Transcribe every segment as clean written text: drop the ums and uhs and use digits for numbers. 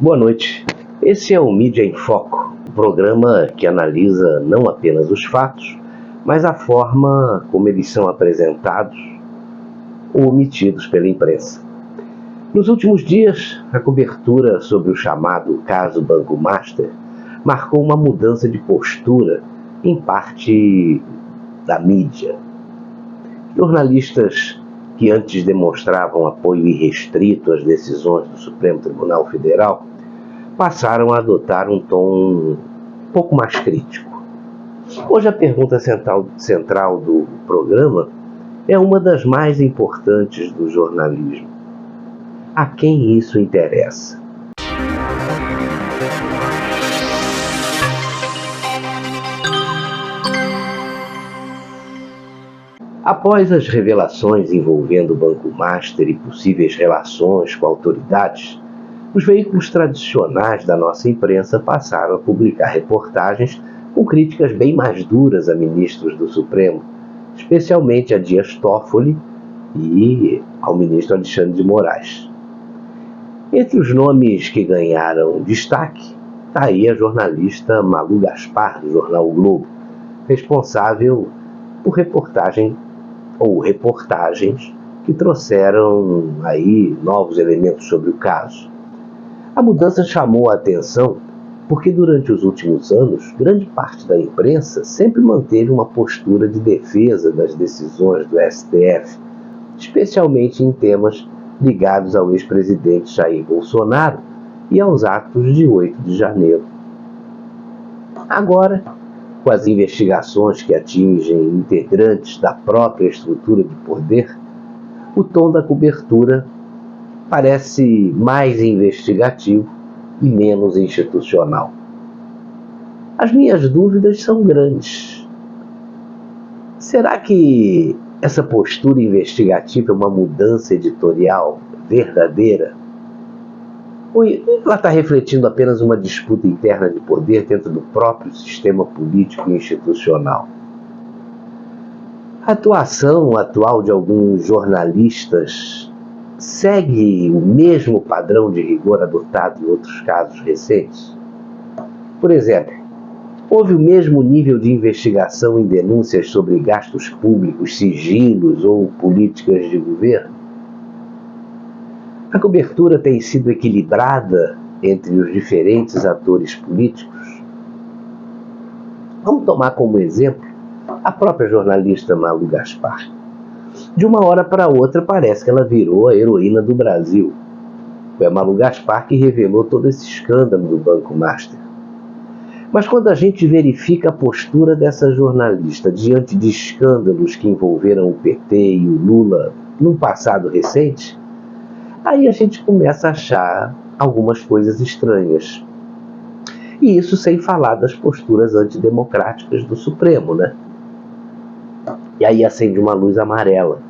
Boa noite. Esse é o Mídia em Foco, um programa que analisa não apenas os fatos, mas a forma como eles são apresentados ou omitidos pela imprensa. Nos últimos dias, a cobertura sobre o chamado caso Banco Master marcou uma mudança de postura em parte da mídia. Jornalistas que antes demonstravam apoio irrestrito às decisões do Supremo Tribunal Federal passaram a adotar um tom um pouco mais crítico. Hoje a pergunta central do programa é uma das mais importantes do jornalismo. A quem isso interessa? Após as revelações envolvendo o Banco Master e possíveis relações com autoridades, os veículos tradicionais da nossa imprensa passaram a publicar reportagens com críticas bem mais duras a ministros do Supremo, especialmente a Dias Toffoli e ao ministro Alexandre de Moraes. Entre os nomes que ganharam destaque, está aí a jornalista Malu Gaspar, do jornal o Globo, responsável por reportagens que trouxeram aí novos elementos sobre o caso. A mudança chamou a atenção porque durante os últimos anos, grande parte da imprensa sempre manteve uma postura de defesa das decisões do STF, especialmente em temas ligados ao ex-presidente Jair Bolsonaro e aos atos de 8 de janeiro. Agora, com as investigações que atingem integrantes da própria estrutura de poder, o tom da cobertura parece mais investigativo e menos institucional. As minhas dúvidas são grandes. Será que essa postura investigativa é uma mudança editorial verdadeira? Ou ela está refletindo apenas uma disputa interna de poder dentro do próprio sistema político e institucional? A atuação atual de alguns jornalistas segue o mesmo padrão de rigor adotado em outros casos recentes? Por exemplo, houve o mesmo nível de investigação em denúncias sobre gastos públicos, sigilos ou políticas de governo? A cobertura tem sido equilibrada entre os diferentes atores políticos? Vamos tomar como exemplo a própria jornalista Malu Gaspar. De uma hora para outra parece que ela virou a heroína do Brasil. Foi a Malu Gaspar que revelou todo esse escândalo do Banco Master. Mas quando a gente verifica a postura dessa jornalista diante de escândalos que envolveram o PT e o Lula num passado recente, aí a gente começa a achar algumas coisas estranhas. E isso sem falar das posturas antidemocráticas do Supremo, né? E aí acende uma luz amarela.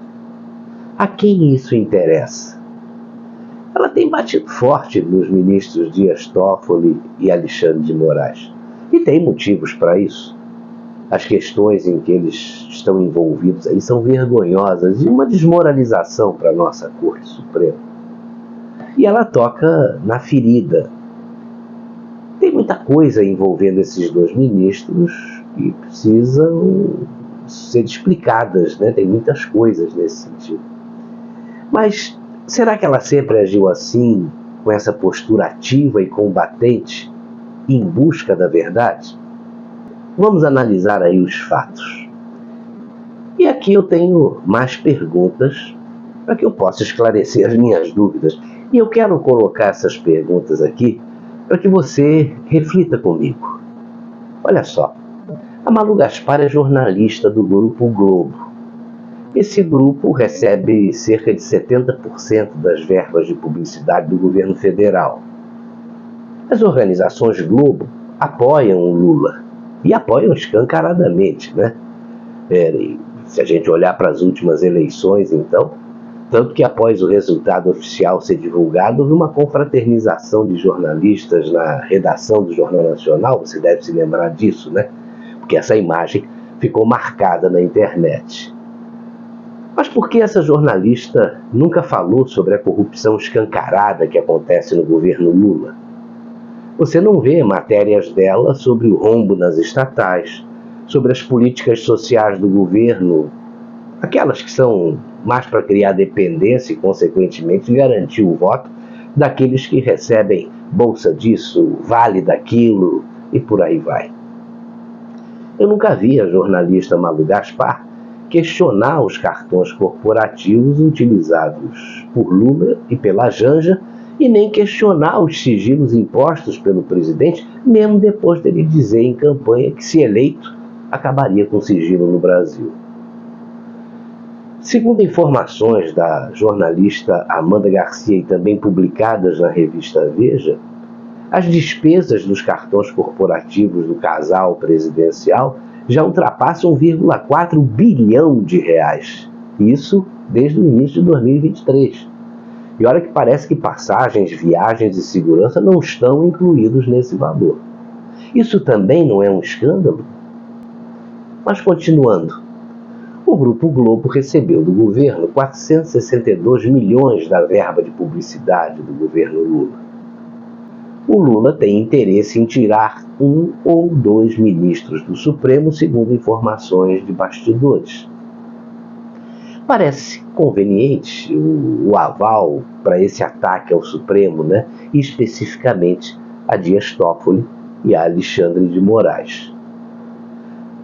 A quem isso interessa? Ela tem batido forte nos ministros Dias Toffoli e Alexandre de Moraes. E tem motivos para isso. As questões em que eles estão envolvidos aí são vergonhosas e uma desmoralização para a nossa Corte Suprema. E ela toca na ferida. Tem muita coisa envolvendo esses dois ministros que precisam ser explicadas, né? Tem muitas coisas nesse sentido. Mas será que ela sempre agiu assim, com essa postura ativa e combatente, em busca da verdade? Vamos analisar aí os fatos. E aqui eu tenho mais perguntas para que eu possa esclarecer as minhas dúvidas. E eu quero colocar essas perguntas aqui para que você reflita comigo. Olha só. A Malu Gaspar é jornalista do Grupo Globo. Esse grupo recebe cerca de 70% das verbas de publicidade do governo federal. As organizações Globo apoiam o Lula e apoiam escancaradamente, né? Se a gente olhar para as últimas eleições, então, tanto que após o resultado oficial ser divulgado, houve uma confraternização de jornalistas na redação do Jornal Nacional, você deve se lembrar disso, né? Porque essa imagem ficou marcada na internet. Mas por que essa jornalista nunca falou sobre a corrupção escancarada que acontece no governo Lula? Você não vê matérias dela sobre o rombo nas estatais, sobre as políticas sociais do governo, aquelas que são mais para criar dependência e, consequentemente, garantir o voto daqueles que recebem bolsa disso, vale daquilo e por aí vai. Eu nunca vi a jornalista Malu Gaspar questionar os cartões corporativos utilizados por Lula e pela Janja e nem questionar os sigilos impostos pelo presidente, mesmo depois dele dizer em campanha que, se eleito, acabaria com o sigilo no Brasil. Segundo informações da jornalista Amanda Garcia e também publicadas na revista Veja, as despesas dos cartões corporativos do casal presidencial já ultrapassam 1,4 bilhão de reais. Isso desde o início de 2023. E olha que parece que passagens, viagens e segurança não estão incluídos nesse valor. Isso também não é um escândalo? Mas continuando. O Grupo Globo recebeu do governo 462 milhões da verba de publicidade do governo Lula. O Lula tem interesse em tirar 1 ou 2 ministros do Supremo, segundo informações de bastidores. Parece conveniente o aval para esse ataque ao Supremo, né? E especificamente a Dias Toffoli e a Alexandre de Moraes.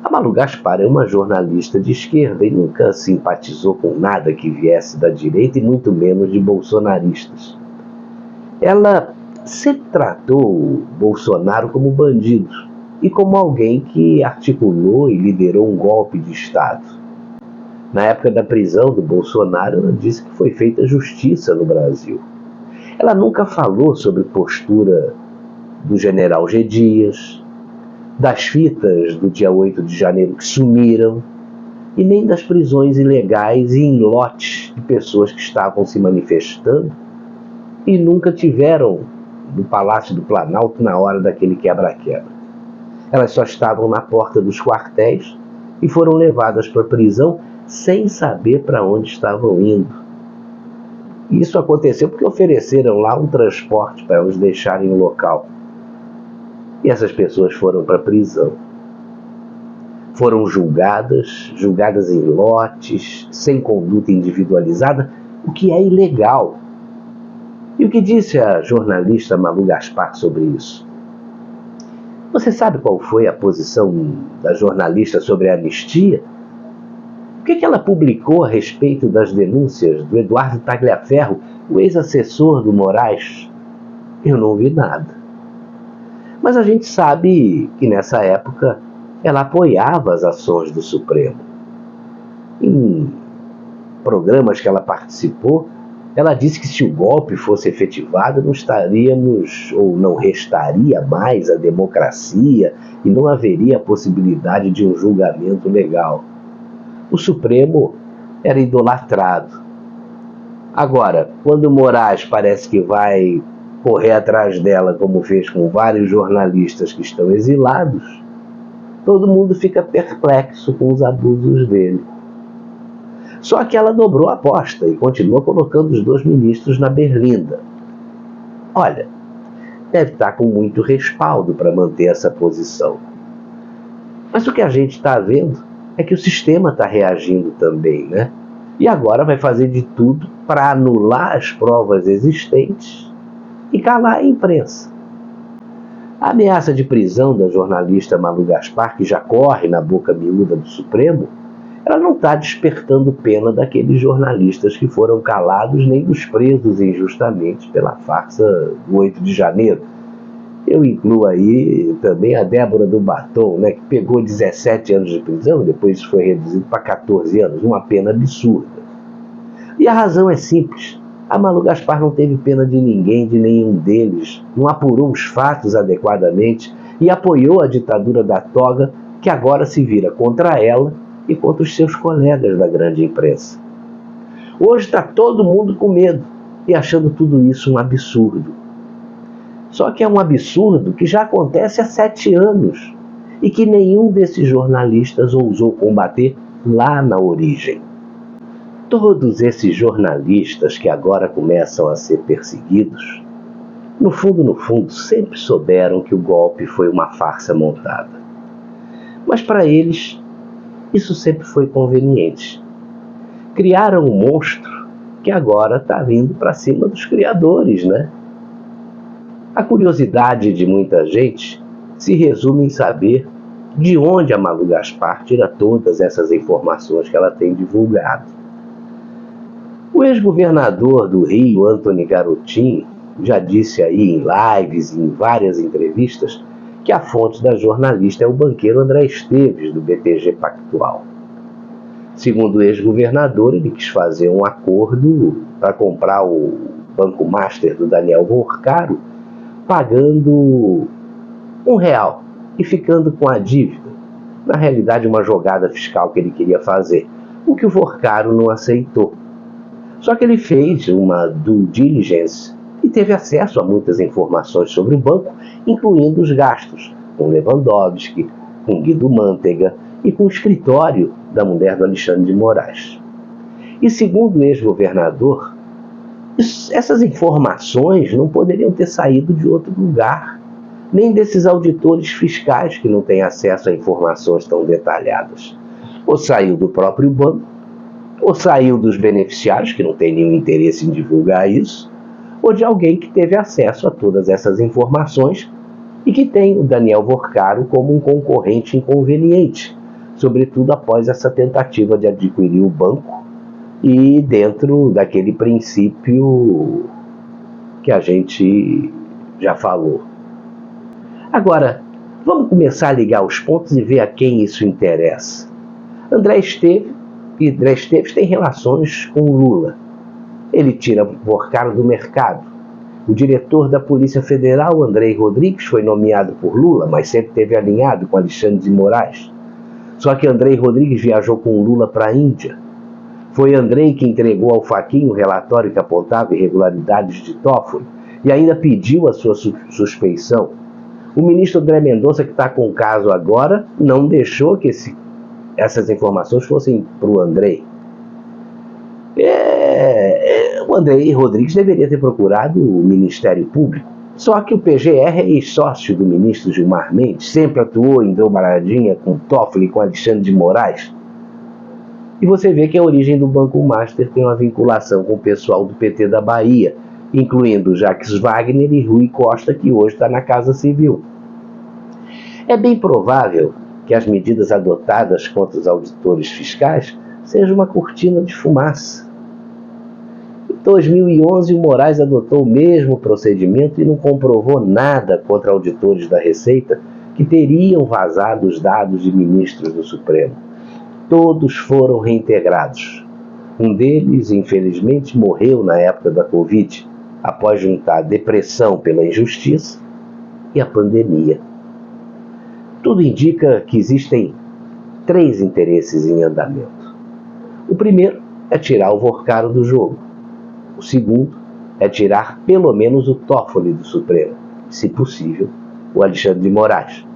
A Malu Gaspar é uma jornalista de esquerda e nunca simpatizou com nada que viesse da direita e muito menos de bolsonaristas. Ela sempre tratou o Bolsonaro como bandido e como alguém que articulou e liderou um golpe de Estado. Na época da prisão do Bolsonaro, ela disse que foi feita justiça no Brasil. Ela nunca falou sobre postura do general G. Dias, das fitas do dia 8 de janeiro que sumiram, e nem das prisões ilegais e em lotes de pessoas que estavam se manifestando e nunca tiveram no Palácio do Planalto na hora daquele quebra-quebra. Elas só estavam na porta dos quartéis e foram levadas para a prisão sem saber para onde estavam indo. E isso aconteceu porque ofereceram lá um transporte para elas deixarem o local. E essas pessoas foram para a prisão. Foram julgadas em lotes, sem conduta individualizada, o que é ilegal. E o que disse a jornalista Malu Gaspar sobre isso? Você sabe qual foi a posição da jornalista sobre a anistia? O que ela publicou a respeito das denúncias do Eduardo Tagliaferro, o ex-assessor do Moraes? Eu não vi nada. Mas a gente sabe que nessa época ela apoiava as ações do Supremo. Em programas que ela participou, ela disse que se o golpe fosse efetivado, não estaríamos ou não restaria mais a democracia e não haveria a possibilidade de um julgamento legal. O Supremo era idolatrado. Agora, quando o Moraes parece que vai correr atrás dela, como fez com vários jornalistas que estão exilados, todo mundo fica perplexo com os abusos dele. Só que ela dobrou a aposta e continua colocando os 2 ministros na berlinda. Olha, deve estar com muito respaldo para manter essa posição. Mas o que a gente está vendo é que o sistema está reagindo também, né? E agora vai fazer de tudo para anular as provas existentes e calar a imprensa. A ameaça de prisão da jornalista Malu Gaspar, que já corre na boca miúda do Supremo, ela não está despertando pena daqueles jornalistas que foram calados, nem dos presos injustamente pela farsa do 8 de janeiro. Eu incluo aí também a Débora do Batom, né, que pegou 17 anos de prisão, depois isso foi reduzido para 14 anos, uma pena absurda. E a razão é simples. A Malu Gaspar não teve pena de ninguém, de nenhum deles, não apurou os fatos adequadamente e apoiou a ditadura da toga, que agora se vira contra ela e contra os seus colegas da grande imprensa. Hoje está todo mundo com medo e achando tudo isso um absurdo. Só que é um absurdo que já acontece há 7 anos e que nenhum desses jornalistas ousou combater lá na origem. Todos esses jornalistas que agora começam a ser perseguidos no fundo, sempre souberam que o golpe foi uma farsa montada. Mas para eles, isso sempre foi conveniente. Criaram um monstro que agora está vindo para cima dos criadores, né? A curiosidade de muita gente se resume em saber de onde a Malu Gaspar tira todas essas informações que ela tem divulgado. O ex-governador do Rio, Antony Garotinho, já disse aí em lives e em várias entrevistas que a fonte da jornalista é o banqueiro André Esteves, do BTG Pactual. Segundo o ex-governador, ele quis fazer um acordo para comprar o Banco Master do Daniel Vorcaro, pagando R$1 e ficando com a dívida. Na realidade, uma jogada fiscal que ele queria fazer, o que o Vorcaro não aceitou. Só que ele fez uma due diligence e teve acesso a muitas informações sobre o banco, incluindo os gastos com Lewandowski, com Guido Mantega e com o escritório da mulher do Alexandre de Moraes. E segundo o ex-governador, essas informações não poderiam ter saído de outro lugar, nem desses auditores fiscais que não têm acesso a informações tão detalhadas. Ou saiu do próprio banco, ou saiu dos beneficiários, que não têm nenhum interesse em divulgar isso, ou de alguém que teve acesso a todas essas informações e que tem o Daniel Vorcaro como um concorrente inconveniente, sobretudo após essa tentativa de adquirir o banco e dentro daquele princípio que a gente já falou. Agora, vamos começar a ligar os pontos e ver a quem isso interessa. André Esteves tem relações com Lula. Ele tira Vorcaro do mercado. O diretor da Polícia Federal, Andrei Rodrigues, foi nomeado por Lula, mas sempre esteve alinhado com Alexandre de Moraes. Só que Andrei Rodrigues viajou com Lula para a Índia. Foi Andrei que entregou ao Fachin o relatório que apontava irregularidades de Toffoli e ainda pediu a sua suspeição. O ministro André Mendonça, que está com o caso agora, não deixou que essas informações fossem para o Andrei. O Andrei Rodrigues deveria ter procurado o Ministério Público. Só que o PGR é ex-sócio do ministro Gilmar Mendes, sempre atuou em dobradinha com Toffoli e com Alexandre de Moraes. E você vê que a origem do Banco Master tem uma vinculação com o pessoal do PT da Bahia, incluindo Jacques Wagner e Rui Costa, que hoje está na Casa Civil. É bem provável que as medidas adotadas contra os auditores fiscais sejam uma cortina de fumaça. Em 2011, o Moraes adotou o mesmo procedimento e não comprovou nada contra auditores da Receita que teriam vazado os dados de ministros do Supremo. Todos foram reintegrados. Um deles, infelizmente, morreu na época da Covid, após juntar depressão pela injustiça e a pandemia. Tudo indica que existem 3 interesses em andamento. O primeiro é tirar o Vorcaro do jogo. O segundo é tirar pelo menos o Toffoli do Supremo, se possível, o Alexandre de Moraes.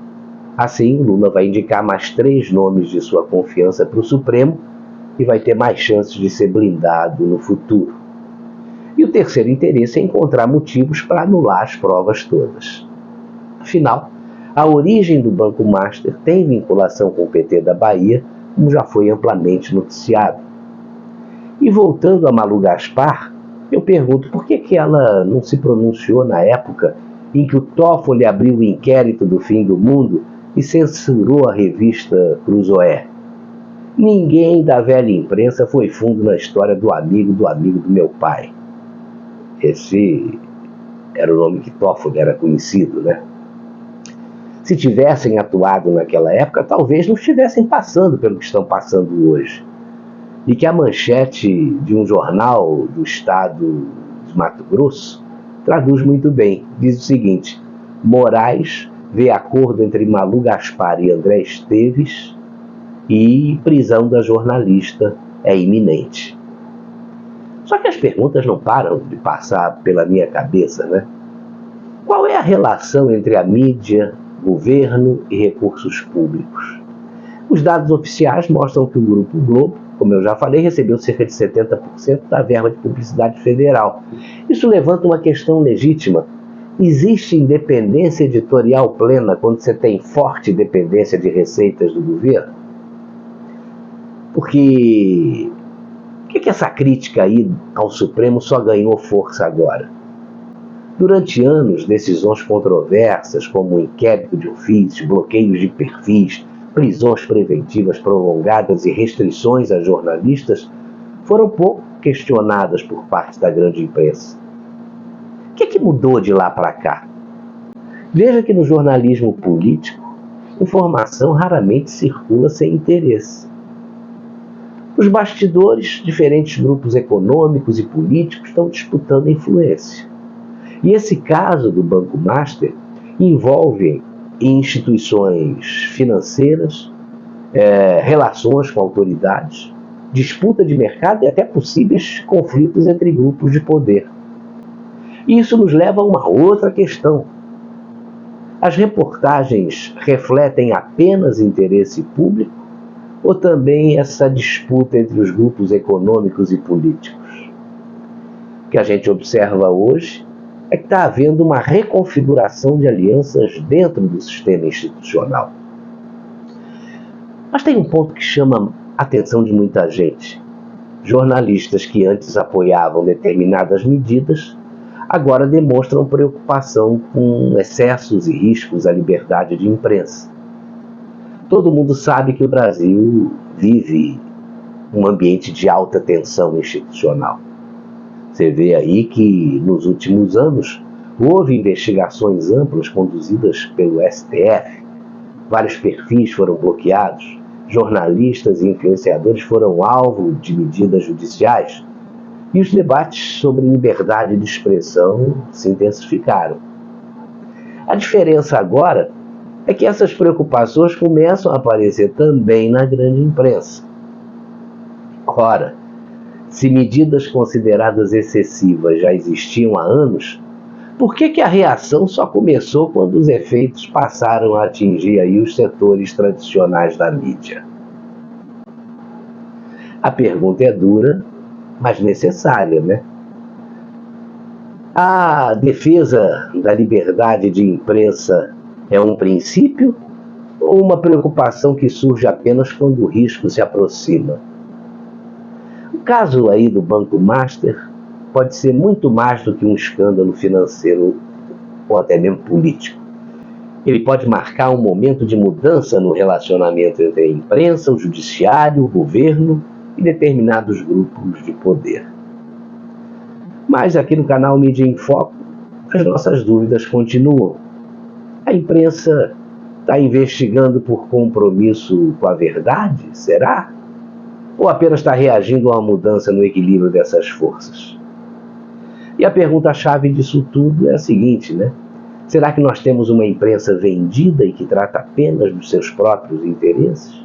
Assim, Lula vai indicar mais 3 nomes de sua confiança para o Supremo e vai ter mais chances de ser blindado no futuro. E o terceiro interesse é encontrar motivos para anular as provas todas. Afinal, a origem do Banco Master tem vinculação com o PT da Bahia, como já foi amplamente noticiado. E voltando a Malu Gaspar, eu pergunto por que ela não se pronunciou na época em que o Toffoli abriu o inquérito do fim do mundo e censurou a revista Cruzoé. Ninguém da velha imprensa foi fundo na história do amigo do meu pai. Esse era o nome que Toffoli era conhecido, né? Se tivessem atuado naquela época, talvez não estivessem passando pelo que estão passando hoje. E que a manchete de um jornal do estado de Mato Grosso traduz muito bem. Diz o seguinte: Moraes vê acordo entre Malu Gaspar e André Esteves e prisão da jornalista é iminente. Só que as perguntas não param de passar pela minha cabeça, né? Qual é a relação entre a mídia, governo e recursos públicos? Os dados oficiais mostram que o Grupo Globo, como eu já falei, recebeu cerca de 70% da verba de publicidade federal. Isso levanta uma questão legítima. Existe independência editorial plena quando você tem forte dependência de receitas do governo? Porque por que essa crítica aí ao Supremo só ganhou força agora? Durante anos, decisões controversas, como o inquérito de ofícios, bloqueios de perfis, prisões preventivas prolongadas e restrições a jornalistas, foram pouco questionadas por parte da grande imprensa. O que mudou de lá para cá? Veja que no jornalismo político, informação raramente circula sem interesse. Nos bastidores, diferentes grupos econômicos e políticos estão disputando influência. E esse caso do Banco Master envolve instituições financeiras, relações com autoridades, disputa de mercado e até possíveis conflitos entre grupos de poder. Isso nos leva a uma outra questão. As reportagens refletem apenas interesse público ou também essa disputa entre os grupos econômicos e políticos? O que a gente observa hoje é que está havendo uma reconfiguração de alianças dentro do sistema institucional. Mas tem um ponto que chama a atenção de muita gente. Jornalistas que antes apoiavam determinadas medidas agora demonstram preocupação com excessos e riscos à liberdade de imprensa. Todo mundo sabe que o Brasil vive um ambiente de alta tensão institucional. Você vê aí que, nos últimos anos, houve investigações amplas conduzidas pelo STF, vários perfis foram bloqueados, jornalistas e influenciadores foram alvo de medidas judiciais, e os debates sobre liberdade de expressão se intensificaram. A diferença agora é que essas preocupações começam a aparecer também na grande imprensa. Ora, se medidas consideradas excessivas já existiam há anos, por que a reação só começou quando os efeitos passaram a atingir aí os setores tradicionais da mídia? A pergunta é dura, mas necessária, né? A defesa da liberdade de imprensa é um princípio ou uma preocupação que surge apenas quando o risco se aproxima? O caso aí do Banco Master pode ser muito mais do que um escândalo financeiro ou até mesmo político. Ele pode marcar um momento de mudança no relacionamento entre a imprensa, o judiciário, o governo e determinados grupos de poder. Mas aqui no canal Mídia em Foco, as nossas dúvidas continuam. A imprensa está investigando por compromisso com a verdade? Será? Ou apenas está reagindo a uma mudança no equilíbrio dessas forças? E a pergunta-chave disso tudo é a seguinte, né? Será que nós temos uma imprensa vendida e que trata apenas dos seus próprios interesses?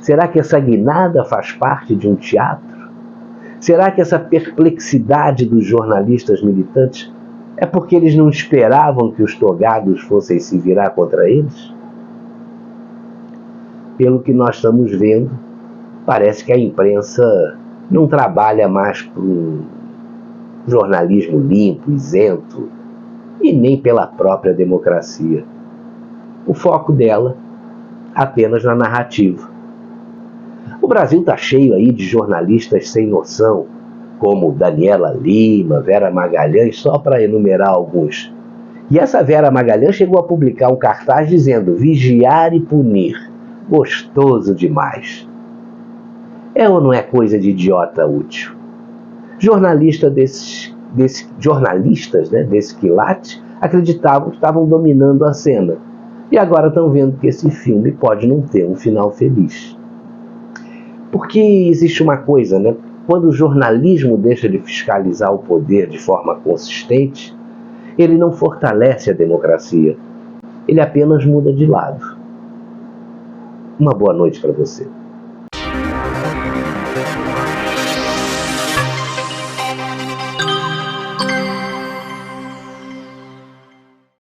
Será que essa guinada faz parte de um teatro? Será que essa perplexidade dos jornalistas militantes é porque eles não esperavam que os togados fossem se virar contra eles? Pelo que nós estamos vendo, parece que a imprensa não trabalha mais por um jornalismo limpo, isento, e nem pela própria democracia. O foco dela apenas na narrativa. O Brasil está cheio aí de jornalistas sem noção, como Daniela Lima, Vera Magalhães, só para enumerar alguns. E essa Vera Magalhães chegou a publicar um cartaz dizendo: vigiar e punir. Gostoso demais. É ou não é coisa de idiota útil? Jornalistas desse quilate acreditavam que estavam dominando a cena. E agora estão vendo que esse filme pode não ter um final feliz. Porque existe uma coisa, né? Quando o jornalismo deixa de fiscalizar o poder de forma consistente, ele não fortalece a democracia. Ele apenas muda de lado. Uma boa noite para você.